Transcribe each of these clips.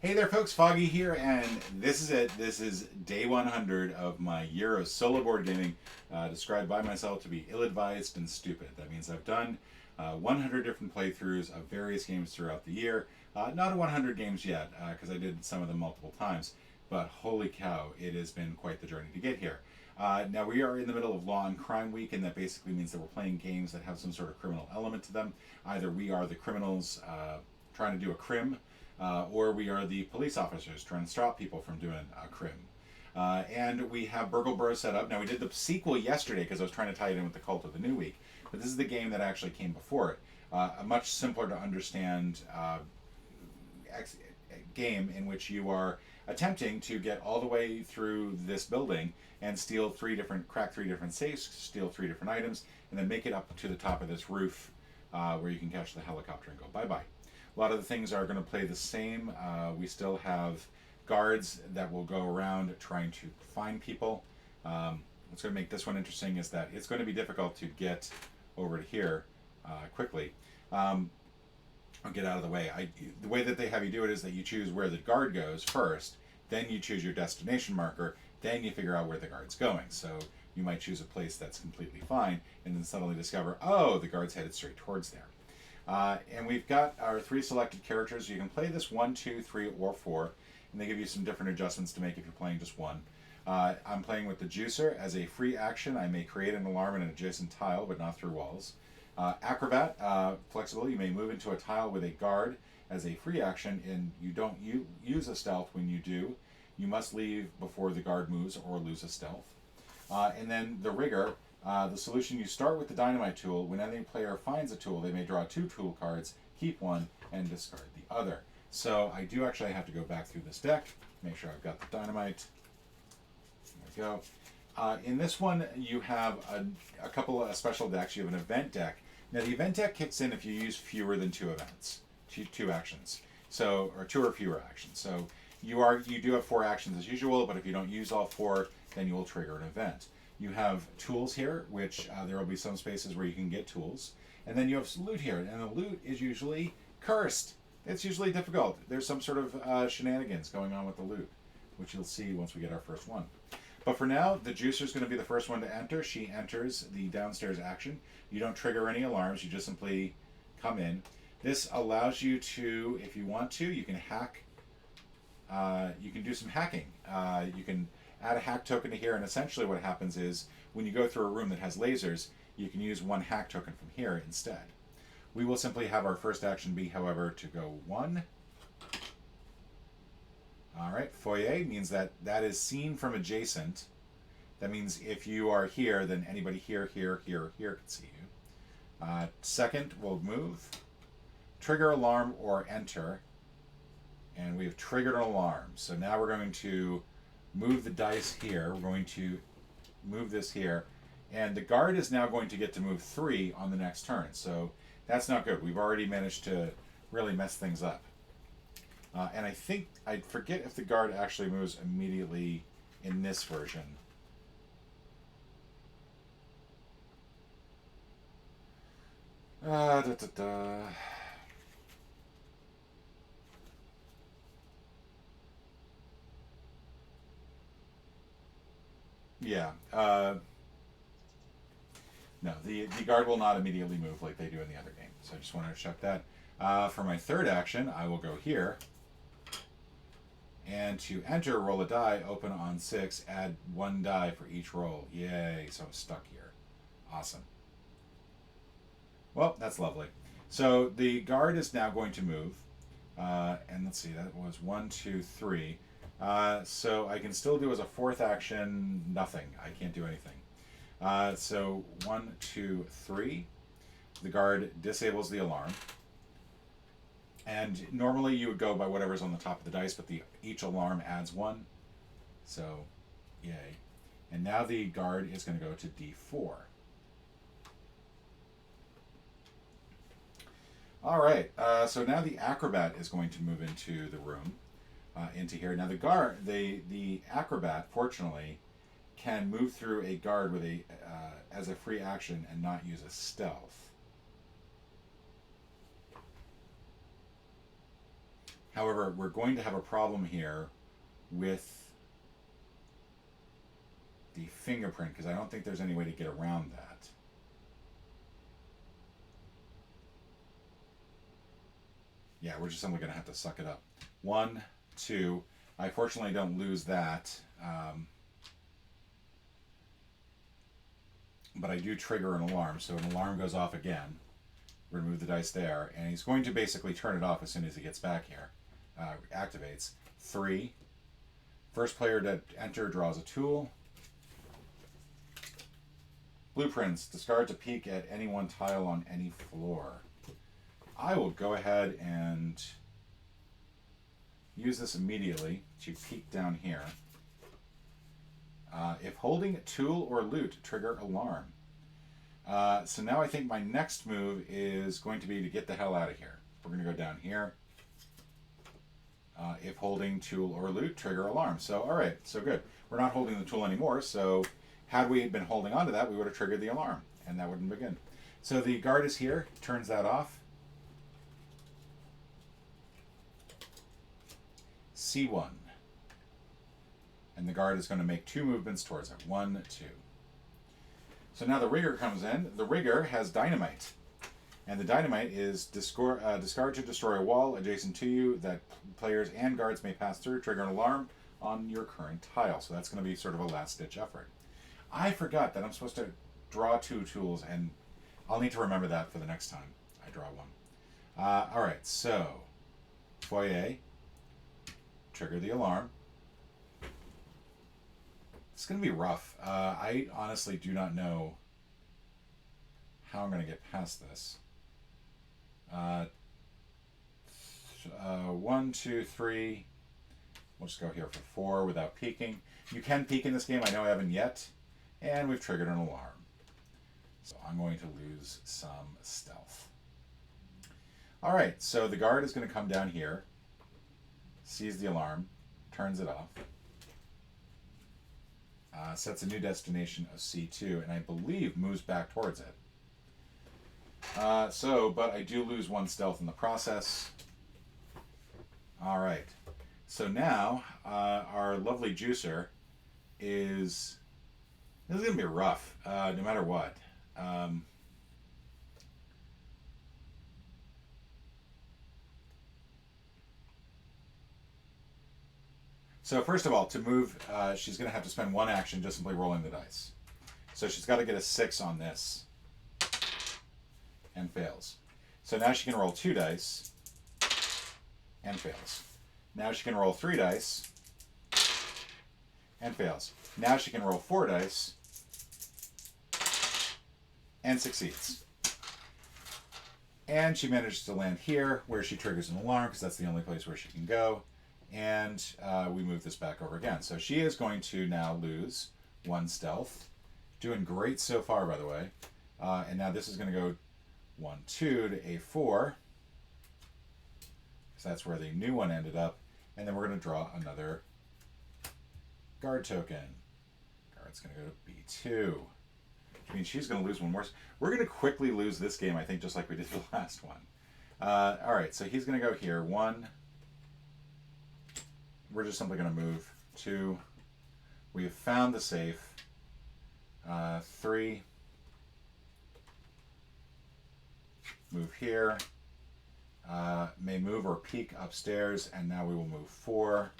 Hey there, folks. Foggy here, and this is it. This is day 100 of my year of solo board gaming, described by myself to be ill-advised and stupid. That means I've done 100 different playthroughs of various games throughout the year. Not 100 games yet, because I did some of them multiple times, but holy cow, it has been quite the journey to get here. Now, we are in the middle of Law and Crime Week, and that basically means that we're playing games that have some sort of criminal element to them. Either we are the criminals trying to do a crim, or we are the police officers trying to stop people from doing a crim. And we have Burgle Bros set up. Now, we did the sequel yesterday because I was trying to tie it in with the Cult of the New Week, but this is the game that actually came before it. A much simpler to understand game in which you are attempting to get all the way through this building and crack three different safes, steal three different items, and then make it up to the top of this roof where you can catch the helicopter and go bye-bye. A lot of the things are going to play the same. We still have guards that will go around trying to find people. What's going to make this one interesting is that it's going to be difficult to get over to here quickly. I'll get out of the way. The way that they have you do it is that you choose where the guard goes first, then you choose your destination marker, then you figure out where the guard's going. So you might choose a place that's completely fine, and then suddenly discover, oh, the guard's headed straight towards there. And we've got our three selected characters. You can play this 1, 2, 3, or 4, and they give you some different adjustments to make if you're playing just one. I'm playing with the Juicer. As a free action, I may create an alarm in an adjacent tile, but not through walls. Acrobat, flexible. You may move into a tile with a guard as a free action, and you don't use a stealth when you do. You must leave before the guard moves or lose a stealth. And then the Rigger. The solution, you start with the dynamite tool. When any player finds a tool, they may draw 2 tool cards, keep one, and discard the other. So I do actually have to go back through this deck, make sure I've got the dynamite. There we go. In this one, you have a couple of special decks. You have an event deck. Now, the event deck kicks in if you use fewer than 2 events, two actions, or 2 or fewer actions. So you do have 4 actions as usual, but if you don't use all 4, then you will trigger an event. You have tools here, which there will be some spaces where you can get tools. And then you have loot here, and the loot is usually cursed. It's usually difficult. There's some sort of shenanigans going on with the loot, which you'll see once we get our first one. But for now, the Juicer is going to be the first one to enter. She enters the downstairs action. You don't trigger any alarms. You just simply come in. This allows you to, if you want to, you can hack. You can do some hacking. You can add a hack token to here, and essentially what happens is when you go through a room that has lasers, you can use 1 hack token from here instead. We will simply have our first action be, however, to go 1. All right, foyer means that is seen from adjacent. That means if you are here, then anybody here, here, here, here can see you. Second, we'll move, trigger alarm or enter, and we have triggered an alarm. So now we're going to move the dice here. We're going to move this here. And the guard is now going to get to move 3 on the next turn. So that's not good. We've already managed to really mess things up. And I forget if the guard actually moves immediately in this version. Da, da, da. Yeah. No, the guard will not immediately move like they do in the other game. So I just wanted to check that. For my third action, I will go here. And to enter, roll a die, open on 6, add 1 die for each roll. Yay, so I'm stuck here. Awesome. Well, that's lovely. So the guard is now going to move. And let's see, that was 1, 2, 3. So I can still do as a 4th action nothing. I can't do anything. So 1, 2, 3. The guard disables the alarm. And normally you would go by whatever's on the top of the dice, but each alarm adds 1. So, yay. And now the guard is going to go to D4. All right. So now the acrobat is going to move into the room, into here. Now the acrobat, fortunately, can move through a guard with as a free action and not use a stealth. However, we're going to have a problem here with the fingerprint because I don't think there's any way to get around that. Yeah, we're just simply going to have to suck it up. 1, 2. I fortunately don't lose that. But I do trigger an alarm. So an alarm goes off again. Remove the dice there. And he's going to basically turn it off as soon as he gets back here. Activates. 3. First player to enter draws a tool. Blueprints. Discard to peek at any one tile on any floor. I will go ahead and use this immediately to peek down here. If holding tool or loot, trigger alarm. So now I think my next move is going to be to get the hell out of here. We're going to go down here. If holding tool or loot, trigger alarm. So, all right, so good. We're not holding the tool anymore, so had we been holding on to that, we would have triggered the alarm, and that wouldn't begin. So the guard is here, turns that off. C1. And the guard is going to make 2 movements towards it. 1, 2. So now the rigger comes in. The rigger has dynamite. And the dynamite is discard to destroy a wall adjacent to you that players and guards may pass through, trigger an alarm on your current tile. So that's going to be sort of a last-ditch effort. I forgot that I'm supposed to draw 2 tools, and I'll need to remember that for the next time I draw one. All right, so foyer. Trigger the alarm. It's going to be rough. I honestly do not know how I'm going to get past this. 1, 2, 3. We'll just go here for 4 without peeking. You can peek in this game. I know I haven't yet. And we've triggered an alarm. So I'm going to lose some stealth. All right, so the guard is going to come down here, sees the alarm, turns it off, sets a new destination of C2, and I believe moves back towards it. But I do lose 1 stealth in the process. All right. So now our lovely juicer is... This is going to be rough, no matter what. So first of all, to move, she's going to have to spend 1 action just simply rolling the dice. So she's got to get a 6 on this. And fails. So now she can roll 2 dice. And fails. Now she can roll 3 dice. And fails. Now she can roll 4 dice. And succeeds. And she manages to land here, where she triggers an alarm, because that's the only place where she can go. And we move this back over again. So she is going to now lose 1 stealth. Doing great so far, by the way. And now this is going to go 1, 2 to A4. So that's where the new one ended up. And then we're going to draw another guard token. Guard's going to go to B2. Which means she's going to lose 1 more. We're going to quickly lose this game, I think, just like we did the last one. All right, so he's going to go here. 1. We're just simply going to move 2. We have found the safe. 3. Move here. May move or peek upstairs, and now we will move 4.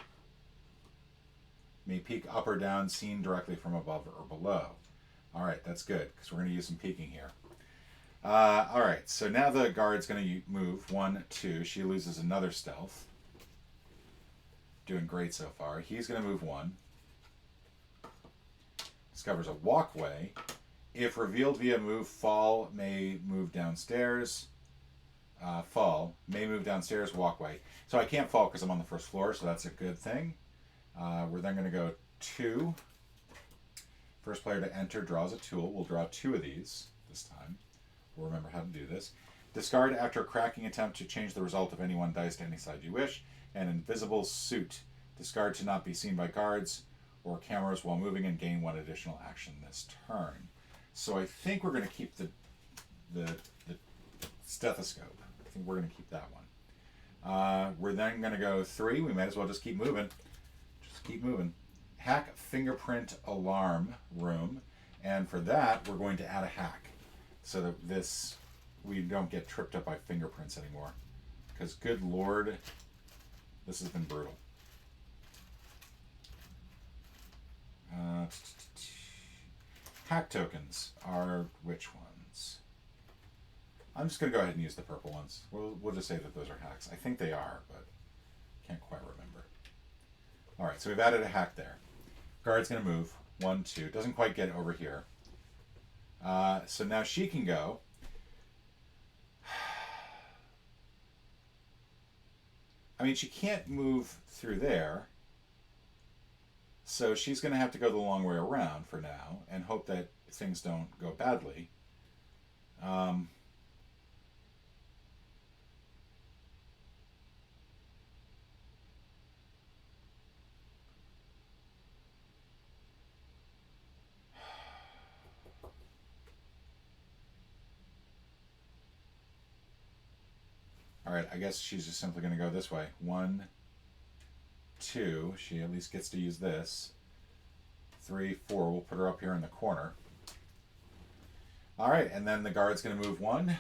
May peek up or down, seen directly from above or below. All right, that's good, because we're going to use some peeking here. All right, so now the guard's going to move 1, 2. She loses another stealth. Doing great so far. He's going to move 1. Discovers a walkway. If revealed via move, fall may move downstairs. Fall may move downstairs, walkway. So I can't fall because I'm on the first floor, so that's a good thing. We're then going to go 2. First player to enter draws a tool. We'll draw 2 of these this time. We'll remember how to do this. Discard after a cracking attempt to change the result of any 1 dice to any side you wish. An invisible suit. Discard to not be seen by guards or cameras while moving and gain 1 additional action this turn. So I think we're going to keep the stethoscope. I think we're going to keep that one. We're then going to go 3. We might as well just keep moving. Just keep moving. Hack fingerprint alarm room. And for that, we're going to add a hack so that we don't get tripped up by fingerprints anymore. Because good lord, this has been brutal. Hack tokens are which ones? I'm just going to go ahead and use the purple ones. We'll just say that those are hacks. I think they are, but can't quite remember. All right, so we've added a hack there. Guard's going to move. 1, 2. Doesn't quite get over here. So now she can go. I mean, she can't move through there. So she's going to have to go the long way around for now and hope that things don't go badly. All right, I guess she's just simply going to go this way. 1, 2. She at least gets to use this. 3, 4. We'll put her up here in the corner. All right, and then the guard's going to move 1,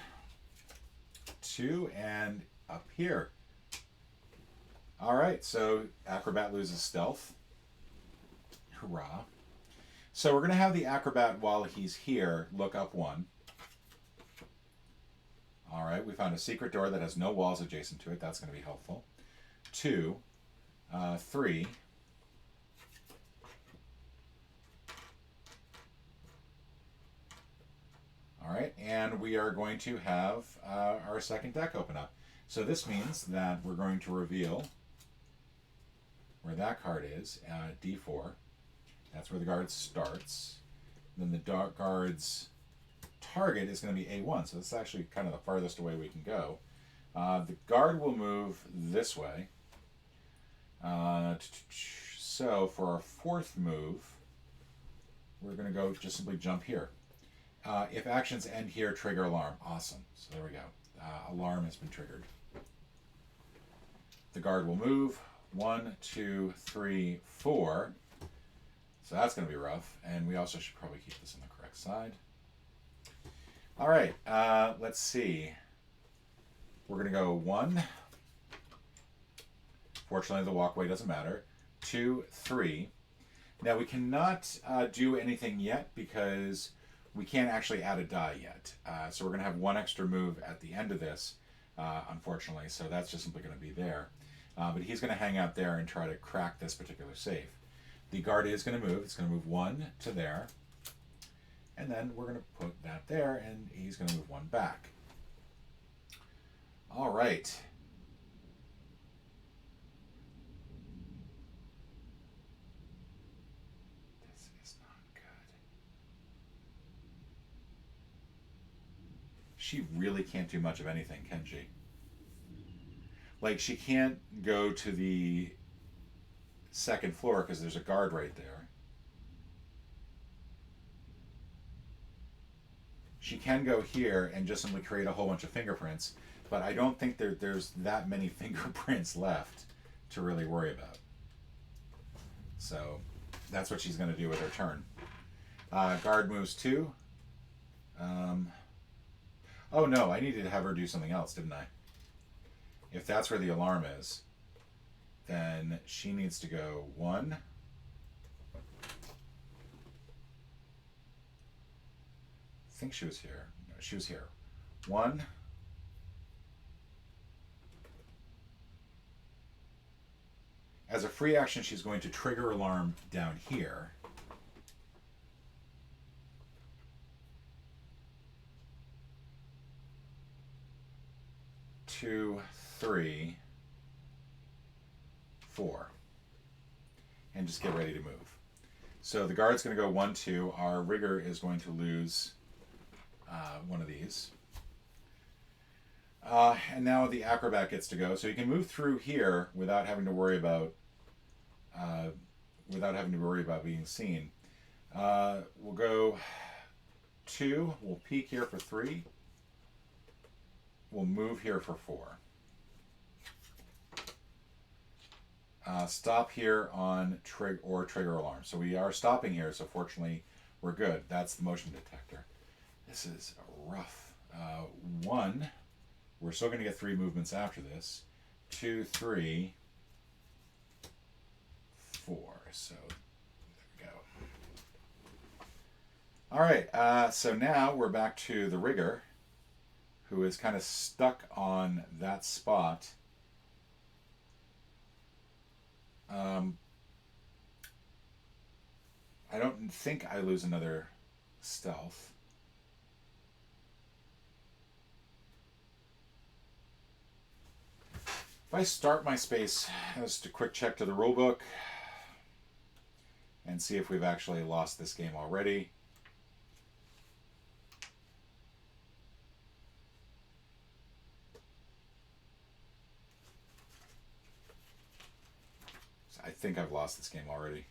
2, and up here. All right, so Acrobat loses stealth. Hurrah. So we're going to have the Acrobat, while he's here, look up 1. All right, we found a secret door that has no walls adjacent to it. That's going to be helpful. 2, 3. All right, and we are going to have our second deck open up. So this means that we're going to reveal where that card is, D4. That's where the guard starts. Then the guard's target is going to be A1, so that's actually kind of the farthest away we can go. The guard will move this way. So for our 4th move, we're going to go just simply jump here. If actions end here, trigger alarm. Awesome. So there we go. Alarm has been triggered. The guard will move. 1, 2, 3, 4. So that's going to be rough. And we also should probably keep this on the correct side. All right, let's see. We're going to go 1. Fortunately, the walkway doesn't matter. 2, 3. Now, we cannot do anything yet because we can't actually add a die yet. So we're going to have 1 extra move at the end of this, unfortunately. So that's just simply going to be there. But he's going to hang out there and try to crack this particular safe. The guard is going to move. It's going to move 1 to there. And then we're going to put that there, and he's going to move 1 back. All right. This is not good. She really can't do much of anything, can she? Like, she can't go to the 2nd floor because there's a guard right there. She can go here and just simply create a whole bunch of fingerprints, but I don't think there's that many fingerprints left to really worry about. So that's what she's going to do with her turn. Guard moves 2. Oh no, I needed to have her do something else, didn't I? If that's where the alarm is, then she needs to go 1. I think she was here. No, she was here. 1. As a free action, she's going to trigger alarm down here. Two, 3, 4. And just get ready to move. So the guard's going to go 1, 2. Our rigger is going to lose one of these. And now the acrobat gets to go. So you can move through here without having to worry about being seen. We'll go 2. We'll peek here for 3. We'll move here for 4. Stop here on trigger alarm. So we are stopping here, so fortunately we're good. That's the motion detector. This is rough. 1, we're still going to get 3 movements after this. 2, 3, 4. So there we go. All right, so now we're back to the rigger, who is kind of stuck on that spot. I don't think I lose another stealth. If I start my space, just a quick check to the rulebook and see if we've actually lost this game already. I think I've lost this game already.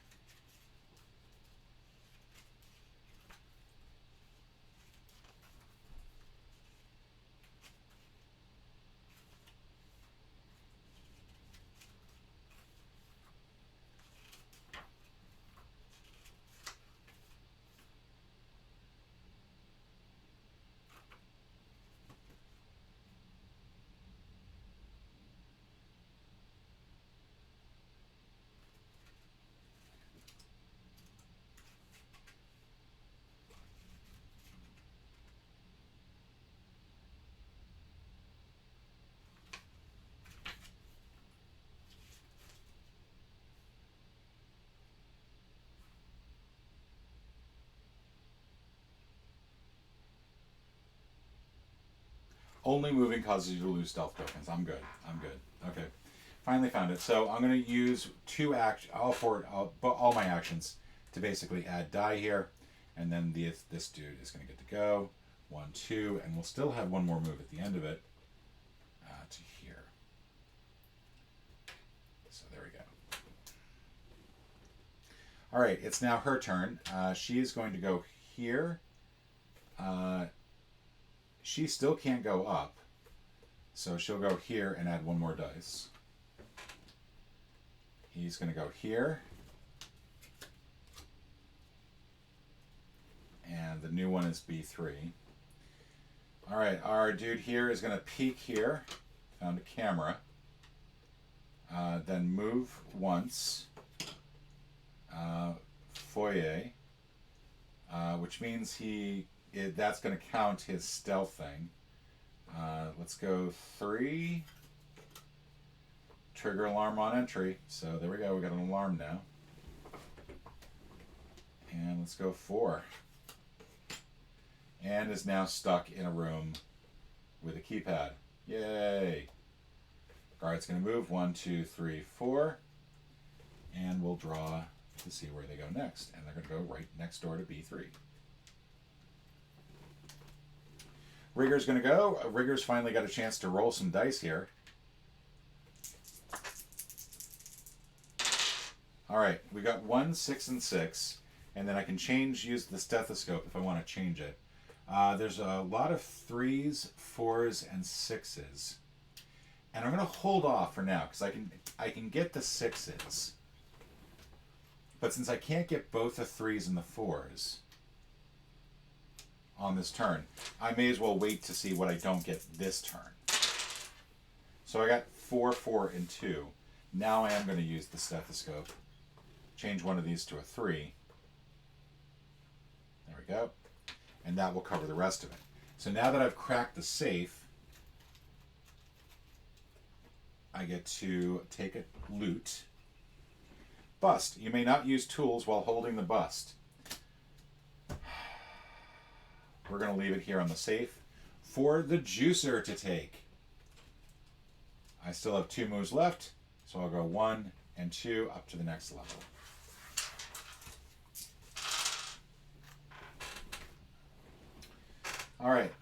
Only moving causes you to lose stealth tokens. I'm good. I'm good. Okay. Finally found it. So I'm going to use all my actions to basically add die here. And then this dude is going to get to go. 1, 2. And we'll still have one more move at the end of it to here. So there we go. All right. It's now her turn. She is going to go here. She still can't go up, so she'll go here and add one more dice. He's going to go here, and the new one is B3. All right, our dude here is going to peek here, found a camera, then move once, foyer, which means that's going to count his stealth thing. Let's go 3. Trigger alarm on entry. So there we go. We got an alarm now. And let's go 4. And is now stuck in a room with a keypad. Yay! Guard's going to move 1, 2, 3, 4. And we'll draw to see where they go next. And they're going to go right next door to B3. Rigger's going to go. Rigger's finally got a chance to roll some dice here. All right, we got 1, 6, and 6, and then I can use the stethoscope if I want to change it. There's a lot of 3s, 4s, and 6s, and I'm going to hold off for now because I can get the 6s, but since I can't get both the 3s and the 4s on this turn, I may as well wait to see what I don't get this turn. So I got 4, 4, and 2. Now I am going to use the stethoscope. Change one of these to a 3. There we go. And that will cover the rest of it. So now that I've cracked the safe, I get to take a loot. Bust. You may not use tools while holding the bust. We're going to leave it here on the safe for the juicer to take. I still have 2 moves left, so I'll go 1 and 2 up to the next level. All right,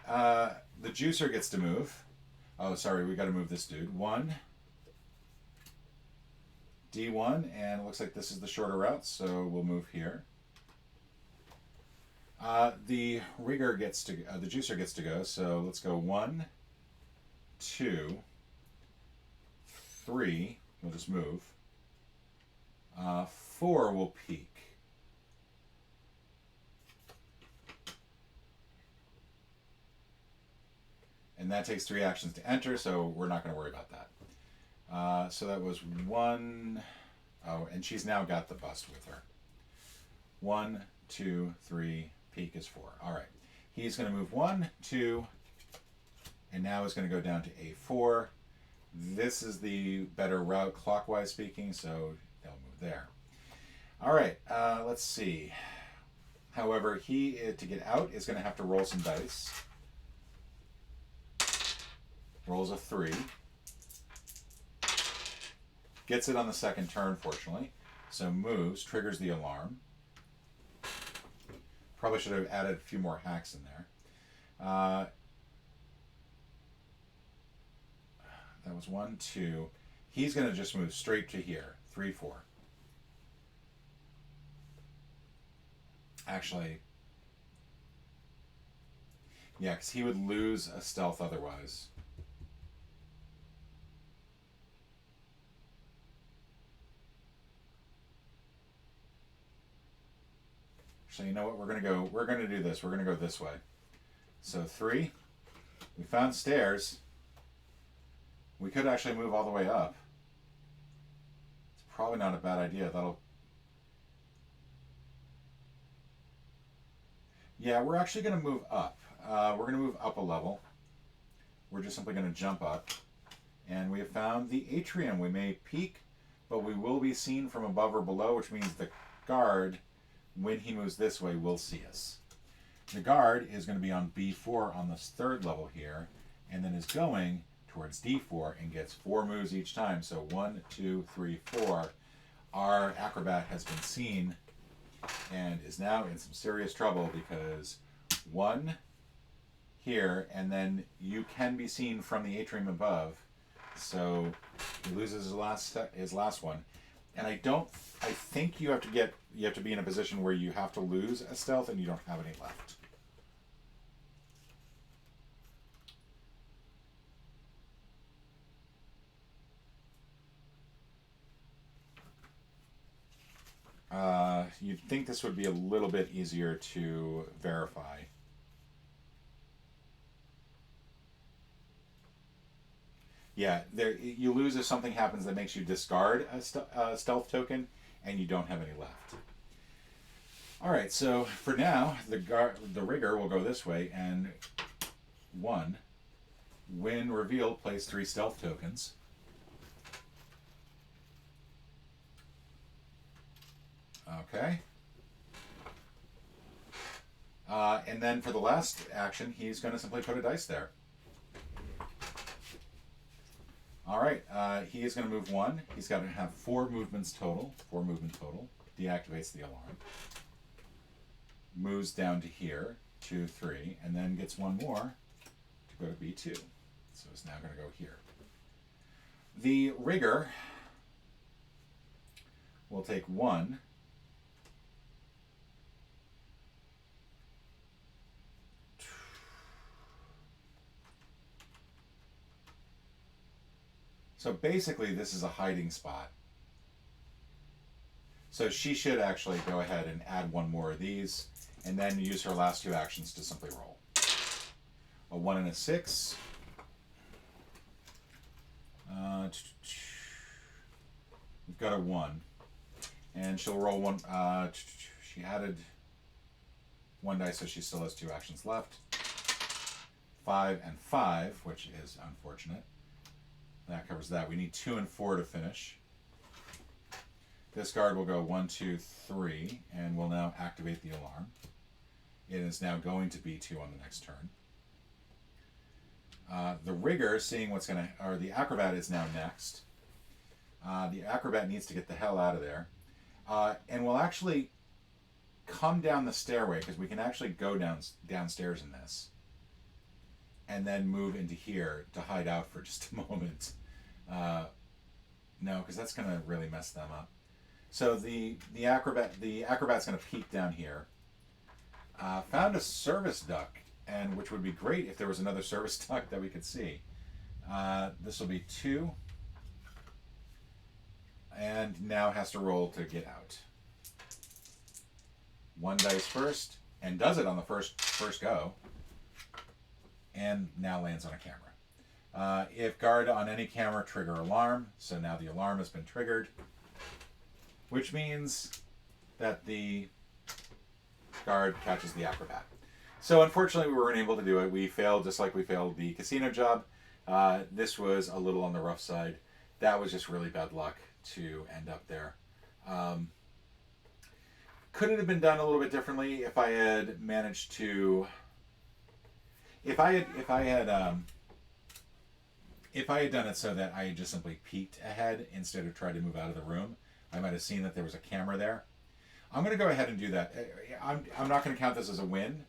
the juicer gets to move. Oh, sorry, we got to move this dude. 1, D1, and it looks like this is the shorter route, so we'll move here. The rigger gets to, the juicer gets to go, so let's go 1, 2, 3. We'll just move. 4 will peek. And that takes 3 actions to enter, so we're not going to worry about that. So that was 1. Oh, and she's now got the bust with her. 1, 2, 3, peek is 4. All right. He's going to move 1, 2, and now is going to go down to A4. This is the better route clockwise speaking, so they'll move there. All right, let's see. However, he, to get out, is going to have to roll some dice. Rolls a 3. Gets it on the second turn, fortunately. So moves, triggers the alarm. Probably should have added a few more hacks in there. That was 1, 2. He's going to just move straight to here. 3, 4. Actually, yeah, because he would lose a stealth otherwise. So you know what? We're going to do this. We're going to go this way. So 3. We found stairs. We could actually move all the way up. It's probably not a bad idea. Yeah, we're actually going to move up. We're going to move up a level. We're just simply going to jump up. And we have found the atrium. We may peek, but we will be seen from above or below, which means the guard, when he moves this way, will see us. The guard is going to be on B4 on this 3rd level here, and then is going towards D4 and gets 4 moves each time. So 1, 2, 3, 4. Our acrobat has been seen and is now in some serious trouble because 1 here, and then you can be seen from the atrium above. So he loses his last one. And I think you have to be in a position where you have to lose a stealth and you don't have any left. You'd think this would be a little bit easier to verify. Yeah, you lose if something happens that makes you discard a stealth token, and you don't have any left. All right, so for now, the rigger will go this way, and 1. When revealed, place 3 stealth tokens. Okay. And then for the last action, he's going to simply put a dice there. All right. He is going to move 1. He's got to have 4 movements total. 4 movement total. Deactivates the alarm. Moves down to here. 2, 3. And then gets 1 more to go to B2. So it's now going to go here. The rigger will take 1. So basically, this is a hiding spot. So she should actually go ahead and add 1 more of these, and then use her last 2 actions to simply roll. A 1 and a 6. We've got a 1. And she'll roll 1. She added 1 dice, so she still has 2 actions left. 5 and 5, which is unfortunate. That covers that. We need 2 and 4 to finish. This guard will go 1, 2, 3, and will now activate the alarm. It is now going to B2 on the next turn. The rigger, seeing what's going to, or the acrobat is now next. The acrobat needs to get the hell out of there. And we'll actually come down the stairway, because we can actually go downstairs in this. And then move into here to hide out for just a moment. No, because that's going to really mess them up. So the acrobat's going to peek down here. Found a service duck, and which would be great if there was another service duck that we could see. This will be 2. and now has to roll to get out. 1 dice first, and does it on the first go, and now lands on a camera. If guard on any camera, trigger alarm. So now the alarm has been triggered, which means that the guard catches the acrobat. So unfortunately, we weren't able to do it. We failed just like we failed the casino job. This was a little on the rough side. That was just really bad luck to end up there. Could it have been done a little bit differently if I had managed to? If I had done it so that I had just simply peeked ahead instead of tried to move out of the room, I might have seen that there was a camera there. I'm going to go ahead and do that. I'm not going to count this as a win,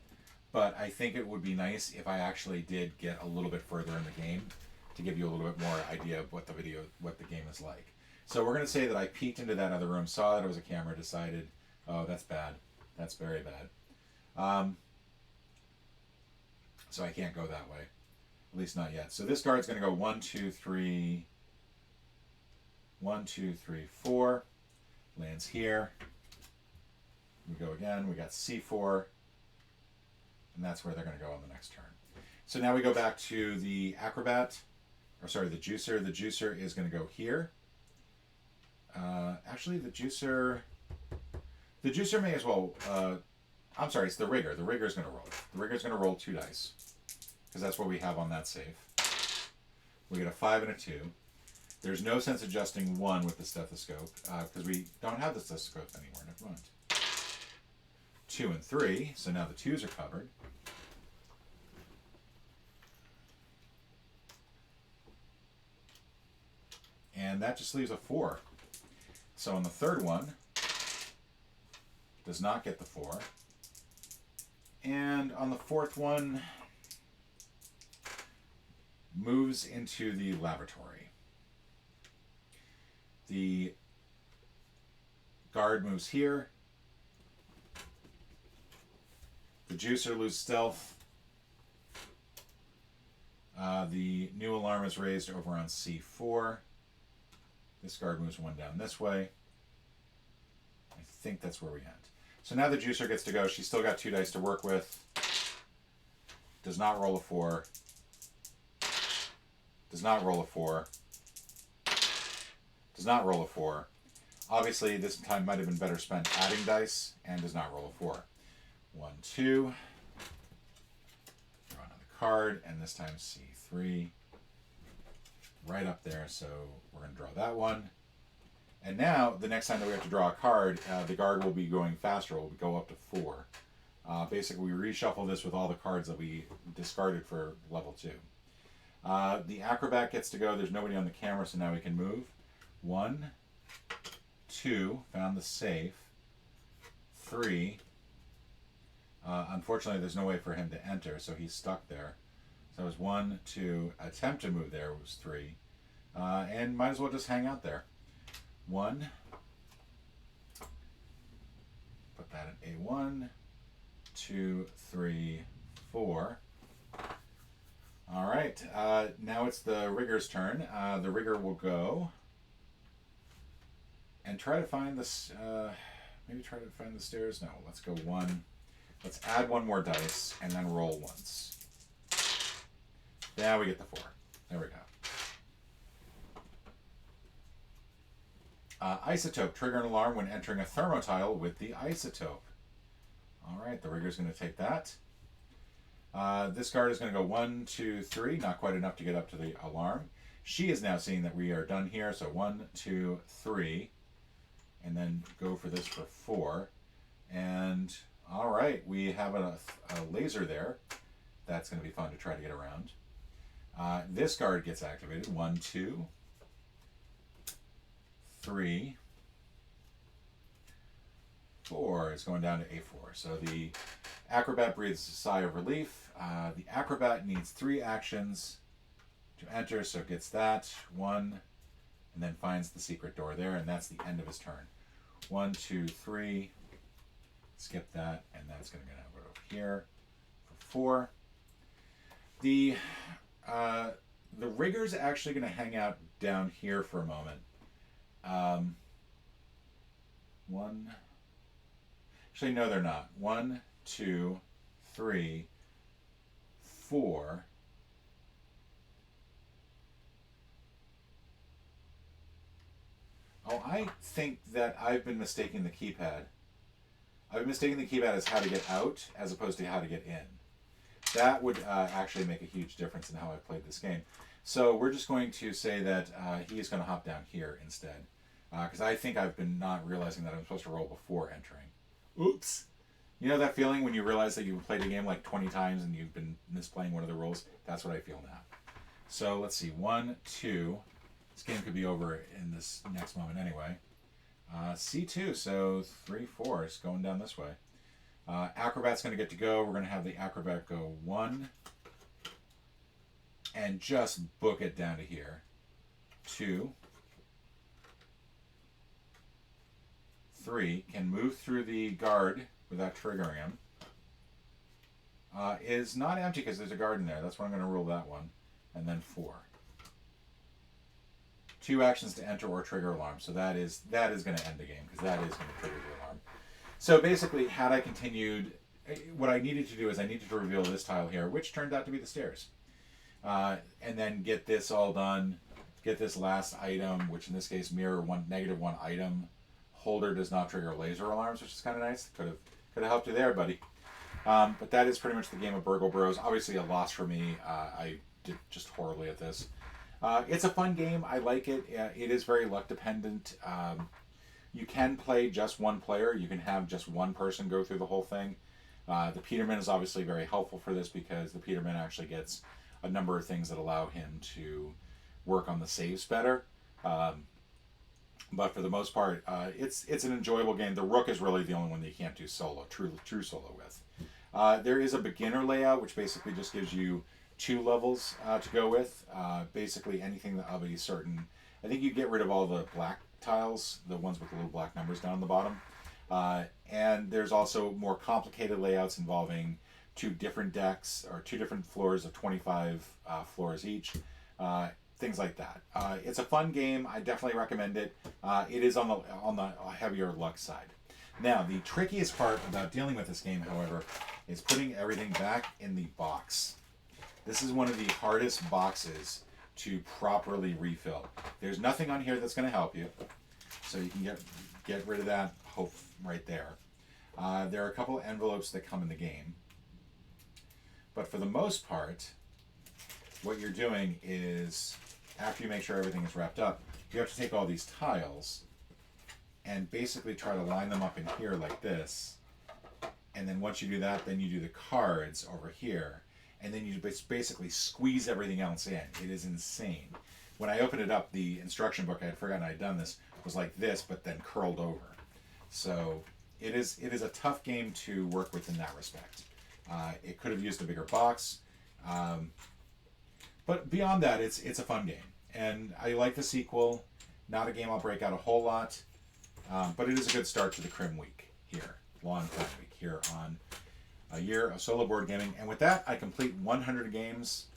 but I think it would be nice if I actually did get a little bit further in the game to give you a little bit more idea of what the game is like. So we're going to say that I peeked into that other room, saw that it was a camera, decided, oh, that's bad. That's very bad. So I can't go that way. At least not yet. So this guard's going to go 1, 2, 3. 1, 2, 3, 4. Lands here. We go again. We got C4. And that's where they're going to go on the next turn. So now we go back to the acrobat. Or sorry, the juicer. The juicer is going to go here. Actually, the juicer may as well... I'm sorry, it's the rigger. The rigger is going to roll. The rigger is going to roll 2 dice. Because that's what we have on that save. We get a 5 and a 2. There's no sense adjusting 1 with the stethoscope. Because we don't have the stethoscope anymore. Never mind. 2 and 3. So now the 2s are covered. And that just leaves a 4. So on the third one, does not get the 4. And on the fourth one, moves into the laboratory. The guard moves here. The juicer loses stealth. The new alarm is raised over on C4. This guard moves 1 down this way. I think that's where we end. So now the juicer gets to go. She's still got 2 dice to work with. Does not roll a 4. Does not roll a 4. Does not roll a 4. Obviously, this time might have been better spent adding dice, and does not roll a 4. 1, 2. Draw another card, and this time C3. Right up there, so we're going to draw that one. And now, the next time that we have to draw a card, the guard will be going faster. It will go up to 4. Basically, we reshuffle this with all the cards that we discarded for level 2. The acrobat gets to go. There's nobody on the camera, so now we can move. 1, 2, found the safe. 3. Unfortunately, there's no way for him to enter, so he's stuck there. So it was 1, 2, attempt to move there was 3. And might as well just hang out there. 1. Put that at A1. 2, 3, 4. All right. Now it's the rigger's turn. The rigger will go and try to find this. Maybe try to find the stairs. No, let's go 1. Let's add 1 more dice and then roll once. Now we get the 4. There we go. Isotope. Trigger an alarm when entering a thermotile with the isotope. All right, the rigger's going to take that. This guard is going to go 1, 2, 3. Not quite enough to get up to the alarm. She is now seeing that we are done here. So 1, 2, 3. And then go for this for 4. And all right, we have a laser there. That's going to be fun to try to get around. This guard gets activated. 1, 2, 3, 4. It's going down to A4. So the acrobat breathes a sigh of relief. The acrobat needs 3 actions to enter, so it gets that. 1, and then finds the secret door there, and that's the end of his turn. 1, 2, 3. Skip that, and that's going to go over here for 4. The rigger's actually going to hang out down here for a moment. Um, one. Actually, no, they're not. 1, 2, 3, 4. Oh, I think that I've been mistaking the keypad. I've been mistaking the keypad as how to get out as opposed to how to get in. That would actually make a huge difference in how I've played this game. So we're just going to say that he is going to hop down here instead. Because I think I've been not realizing that I'm supposed to roll before entering. Oops. You know that feeling when you realize that you've played a game like 20 times and you've been misplaying one of the rules? That's what I feel now. So let's see. 1, 2. This game could be over in this next moment anyway. C2, so 3, 4 is going down this way. Acrobat's going to get to go. We're going to have the Acrobat go 1. And just book it down to here. 2. 3. Can move through the guard without triggering him. Is not empty because there's a guard in there. That's why I'm going to rule that one. And then 4. 2 actions to enter or trigger alarm. So that is going to end the game because that is going to trigger the alarm. So basically, had I continued, what I needed to do is I needed to reveal this tile here, which turned out to be the stairs. And then get this all done, get this last item, which in this case mirror -1 item. Holder does not trigger laser alarms, which is kind of nice. Could have helped you there, buddy. But that is pretty much the game of Burgle Bros. Obviously a loss for me. I did just horribly at this. It's a fun game. I like it. It is very luck dependent. You can play just one player. You can have just one person go through the whole thing. The Peterman is obviously very helpful for this because the Peterman actually gets a number of things that allow him to work on the saves better. But for the most part, it's an enjoyable game. The Rook is really the only one that you can't do solo, true solo with. There is a beginner layout, which basically just gives you 2 levels to go with. Basically anything of a certain... I think you get rid of all the black tiles, the ones with the little black numbers down the bottom. And there's also more complicated layouts involving 2 different decks, or 2 different floors of 25 floors each. Things like that. It's a fun game. I definitely recommend it. It is on the heavier luck side. Now, the trickiest part about dealing with this game, however, is putting everything back in the box. This is one of the hardest boxes to properly refill. There's nothing on here that's going to help you, so you can get rid of that hope right there. There are a couple of envelopes that come in the game, but for the most part, what you're doing is, after you make sure everything is wrapped up, you have to take all these tiles and basically try to line them up in here like this. And then once you do that, then you do the cards over here. And then you basically squeeze everything else in. It is insane. When I opened it up, the instruction book, I had forgotten I had done this, was like this, but then curled over. So it is a tough game to work with in that respect. It could have used a bigger box. But beyond that, it's a fun game. And I like the sequel. Not a game I'll break out a whole lot. But it is a good start to the Crim Week here. Long Crim Week here on a year of solo board gaming. And with that, I complete 100 games.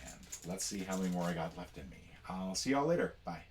And let's see how many more I got left in me. I'll see y'all later. Bye.